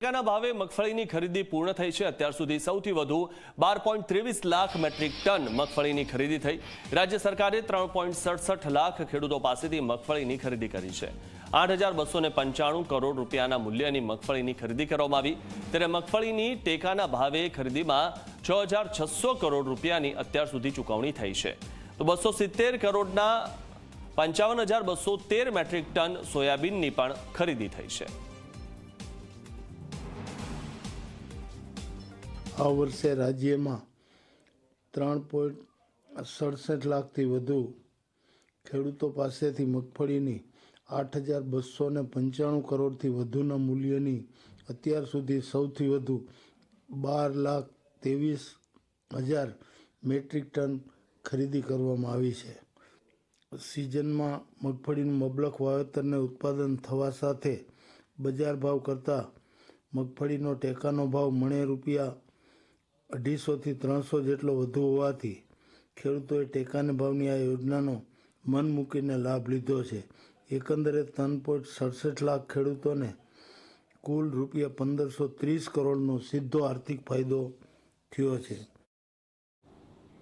ટેકાના ભાવે મગફળીની ખરીદી પૂર્ણ થઈ છે। અત્યાર સુધી સૌથી વધુ 12.23 લાખ મેટ્રિક ટન મગફળીની ખરીદી થઈ। રાજ્ય સરકારે 3.67 લાખ ખેડૂતો પાસેથી મગફળીની ખરીદી કરી છે। 8,295 કરોડ રૂપિયાના મૂલ્યની મગફળીની ખરીદી કરવામાં આવી, ત્યારે મગફળીની ટેકાના ભાવે ખરીદીમાં 6,600 કરોડ રૂપિયાની અત્યાર સુધી ચૂકવણી થઈ છે, તો 270 કરોડના 55,213 મેટ્રિક ટન સોયાબીનની પણ ખરીદી થઈ છે। આ વર્ષે રાજ્યમાં 3.67 લાખથી વધુ ખેડૂતો પાસેથી મગફળીની 8,295 કરોડથી વધુના મૂલ્યની અત્યાર સુધી સૌથી વધુ 12,23,000 મેટ્રિક ટન ખરીદી કરવામાં આવી છે। સિઝનમાં મગફળીનું મબલખ વાવેતરને ઉત્પાદન થવા સાથે બજાર ભાવ કરતાં મગફળીનો ટેકાનો ભાવ મણે રૂપિયા 250 થી 300 જેટલો વધુ હોવાથી ખેડૂતોએ ટેકાના ભાવની આ યોજનાનો મન મૂકીને લાભ લીધો છે। એકંદરે 3.67 લાખ ખેડૂતોને કુલ રૂપિયા 1,530 કરોડનો સીધો આર્થિક ફાયદો થયો છે।